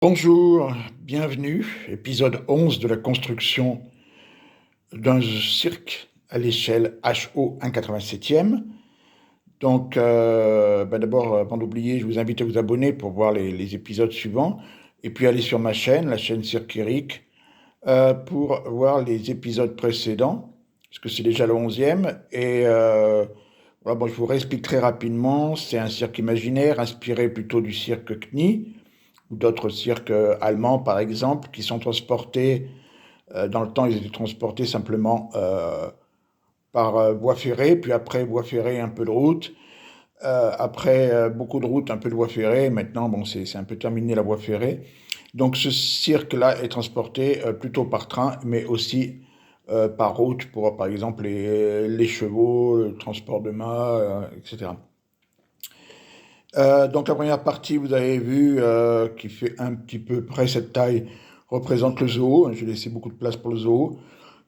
Bonjour, bienvenue, épisode 11 de la construction d'un cirque à l'échelle HO 1/87e. Donc, d'abord, avant d'oublier, je vous invite à vous abonner pour voir les épisodes suivants, et puis aller sur ma chaîne, la chaîne Cirque Eric, pour voir les épisodes précédents, parce que c'est déjà le 11e, et voilà, bon, je vous réexplique très rapidement. C'est un cirque imaginaire, inspiré plutôt du cirque Knie, ou d'autres cirques allemands, par exemple, qui sont transportés, dans le temps, ils étaient transportés simplement par voie ferrée, puis après voie ferrée, un peu de route, après beaucoup de route, un peu de voie ferrée. Maintenant, bon, c'est un peu terminé la voie ferrée. Donc ce cirque-là est transporté plutôt par train, mais aussi par route pour, par exemple, les chevaux, le transport de mâts, etc. Donc la première partie, vous avez vu, qui fait un petit peu près cette taille, représente le zoo. J'ai laissé beaucoup de place pour le zoo,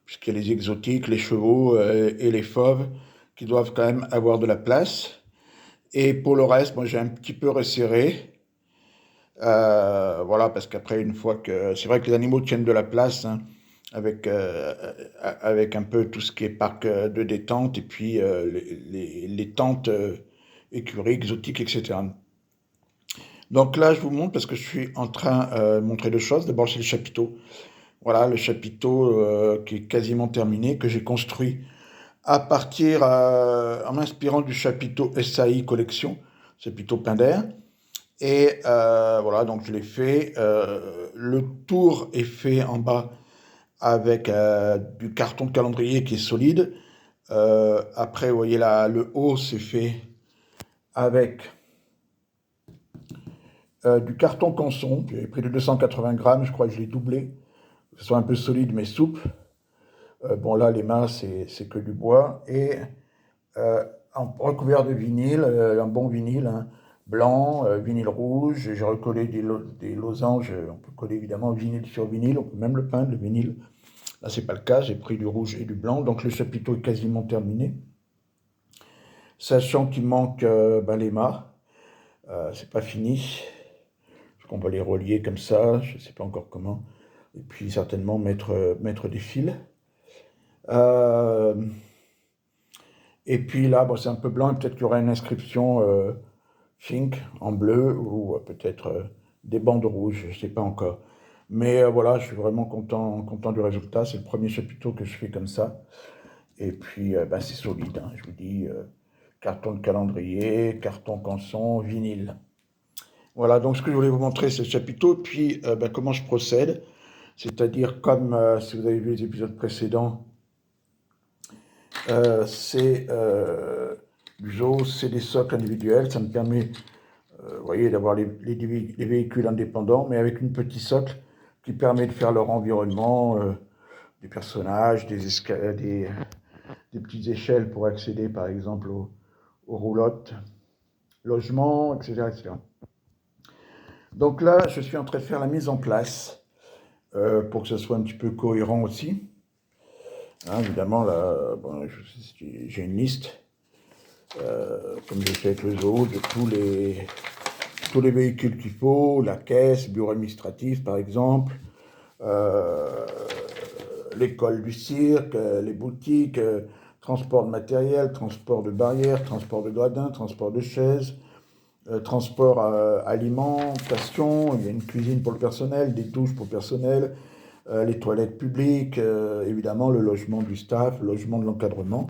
puisqu'il y a les exotiques, les chevaux et les fauves, qui doivent quand même avoir de la place. Et pour le reste, moi j'ai un petit peu resserré. Voilà, parce qu'après, une fois que... C'est vrai que les animaux tiennent de la place, hein, avec un peu tout ce qui est parc de détente, et puis les tentes écuries, exotiques, etc. Donc là, je vous montre parce que je suis en train de montrer deux choses. D'abord, c'est le chapiteau. Voilà, le chapiteau qui est quasiment terminé, que j'ai construit à partir, en m'inspirant du chapiteau SAI Collection, chapiteau Pinder. Et voilà, donc je l'ai fait. Le tour est fait en bas avec du carton de calendrier qui est solide. Après, vous voyez là, le haut, c'est fait avec du carton canson. J'avais pris de 280 grammes, je crois que je l'ai doublé, que ce soit un peu solide mais souple. Bon, là, les mains, c'est que du bois. Et euh, recouvert de vinyle, un bon vinyle, hein, blanc, vinyle rouge. J'ai recollé des losanges. On peut coller évidemment vinyle sur vinyle, on peut même le peindre, le vinyle. Là, c'est pas le cas, j'ai pris du rouge et du blanc. Donc, le chapiteau est quasiment terminé. Sachant qu'il manque les mâts, c'est pas fini. On va les relier comme ça, je ne sais pas encore comment. Et puis certainement mettre des fils. Euh, et puis là, bon, c'est un peu blanc, et peut-être qu'il y aura une inscription Think en bleu, ou peut-être des bandes rouges, je ne sais pas encore. Mais voilà, je suis vraiment content du résultat. C'est le premier chapiteau que je fais comme ça. Et puis, c'est solide, hein, je vous dis. Carton de calendrier, carton canson, vinyle. Voilà, donc ce que je voulais vous montrer, c'est le chapiteau, puis comment je procède. C'est-à-dire, comme si vous avez vu les épisodes précédents, c'est du zoo, c'est des socles individuels. Ça me permet, vous voyez, d'avoir les véhicules indépendants, mais avec une petite socle qui permet de faire leur environnement, des personnages, des petites échelles pour accéder, par exemple, aux roulottes, logements, etc., etc. Donc là, je suis en train de faire la mise en place pour que ce soit un petit peu cohérent aussi. Hein, évidemment, là, bon, j'ai une liste, comme j'ai fait avec le zoo, de tous les véhicules qu'il faut, la caisse, bureau administratif par exemple, euh, l'école du cirque, les boutiques, transport de matériel, transport de barrières, transport de gradins, transport de chaises, transport alimentation, il y a une cuisine pour le personnel, des douches pour le personnel, les toilettes publiques, évidemment le logement du staff, le logement de l'encadrement.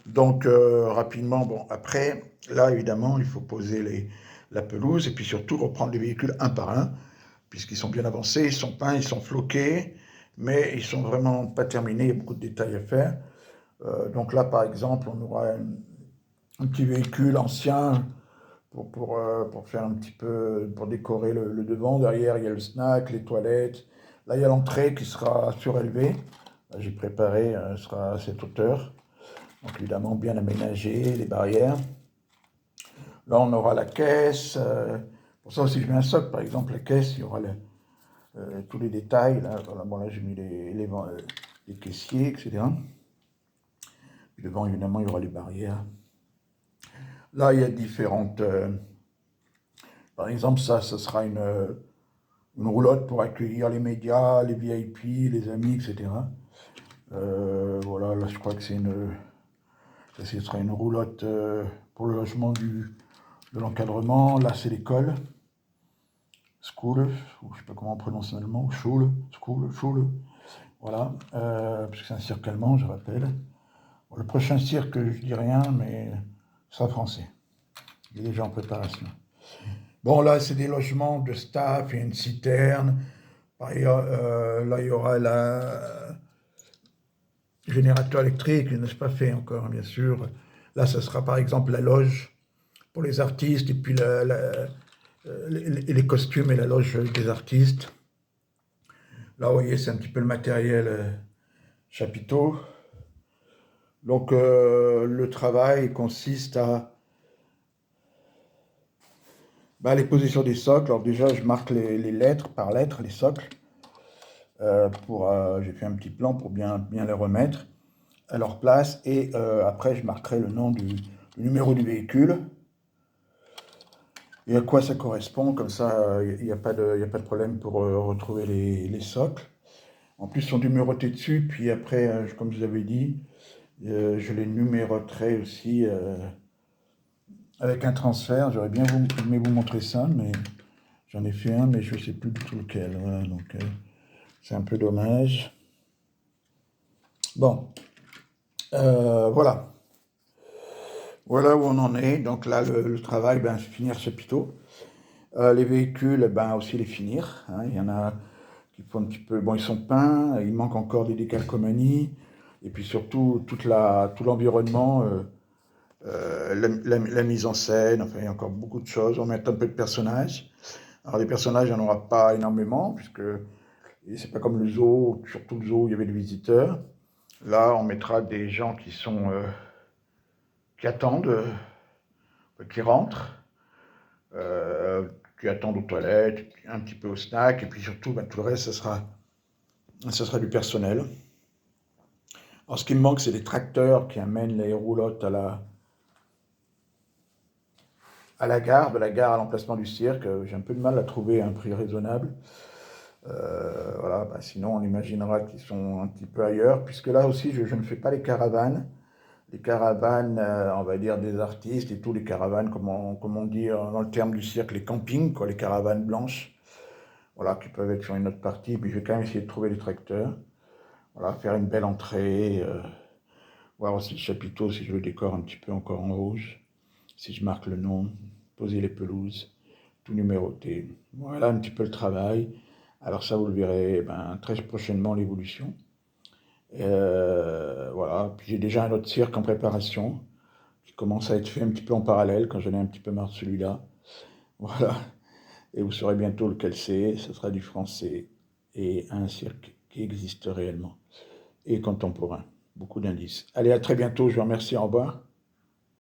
Donc rapidement, bon, après, là évidemment, il faut poser la pelouse et puis surtout reprendre les véhicules un par un, puisqu'ils sont bien avancés, ils sont peints, ils sont floqués, mais ils sont vraiment pas terminés, il y a beaucoup de détails à faire. Donc là, par exemple, on aura un petit véhicule ancien pour faire un petit peu, pour décorer le devant. Derrière, il y a le snack, les toilettes. Là, il y a l'entrée qui sera surélevée. J'ai préparé, sera à cette hauteur. Donc évidemment, bien aménagé, les barrières. Là, on aura la caisse. Pour ça aussi, je mets un socle, par exemple, la caisse, il y aura tous les détails. Là, voilà, bon, là j'ai mis les caissiers, etc. Puis devant, évidemment, il y aura les barrières. Là, il y a différentes... par exemple, ça sera une roulotte pour accueillir les médias, les VIP, les amis, etc. Voilà, là je crois que ce sera une roulotte pour le logement de l'encadrement. Là c'est l'école, school, ou je sais pas comment on prononce en allemand, school, voilà, parce que c'est un cirque allemand, je rappelle. Bon, le prochain cirque, je dis rien, mais ce sera français. Il est déjà en préparation. Bon, là, c'est des logements de staff, il y a une citerne. Par ailleurs, là, il y aura le générateur électrique, il n'est pas fait encore, bien sûr. Là, ce sera par exemple la loge pour les artistes, et puis les costumes et la loge des artistes. Là, vous voyez, c'est un petit peu le matériel chapiteau. Donc, le travail consiste à les positions des socles. Alors déjà, je marque les lettres par lettres, les socles. J'ai fait un petit plan pour bien les remettre à leur place. Et après, je marquerai le nom du numéro du véhicule et à quoi ça correspond. Comme ça, il n'y a pas de problème pour retrouver les socles. En plus, ils sont numérotés dessus. Puis après, comme je vous avais dit, je les numéroterai aussi avec un transfert. J'aurais bien aimé vous montrer ça, mais j'en ai fait un, mais je ne sais plus du tout lequel. Voilà, donc c'est un peu dommage. Bon, voilà. Voilà où on en est. Donc là, le travail, finir ce chapiteau. Les véhicules, aussi les finir. Hein. Il y en a qui font un petit peu... Bon, ils sont peints, il manque encore des décalcomanies. Et puis surtout, tout l'environnement, la mise en scène, enfin, il y a encore beaucoup de choses. On met un peu de personnages. Alors, les personnages, il n'y en aura pas énormément, puisque c'est pas comme le zoo, surtout le zoo, il y avait des visiteurs. Là, on mettra des gens qui attendent, qui rentrent, qui attendent aux toilettes, un petit peu au snack, et puis surtout, tout le reste, ça sera du personnel. Alors, ce qui me manque, c'est les tracteurs qui amènent les roulottes à la gare, de la gare à l'emplacement du cirque. J'ai un peu de mal à trouver un prix raisonnable. Voilà, sinon on imaginera qu'ils sont un petit peu ailleurs, puisque là aussi je ne fais pas les caravanes. Les caravanes, on va dire des artistes et tous les caravanes, comme on dit dans le terme du cirque, les campings, quoi, les caravanes blanches, voilà, qui peuvent être sur une autre partie. Puis je vais quand même essayer de trouver les tracteurs, voilà, faire une belle entrée, voir aussi le chapiteau si je le décore un petit peu encore en rouge, si je marque le nom, poser les pelouses, tout numéroté. Voilà un petit peu le travail. Alors ça, vous le verrez très prochainement, l'évolution. Voilà, puis j'ai déjà un autre cirque en préparation, qui commence à être fait un petit peu en parallèle, quand j'en ai un petit peu marre de celui-là. Voilà, et vous saurez bientôt lequel c'est, ce sera du français, et un cirque qui existe réellement, et contemporain. Beaucoup d'indices. Allez, à très bientôt, je vous remercie, au revoir.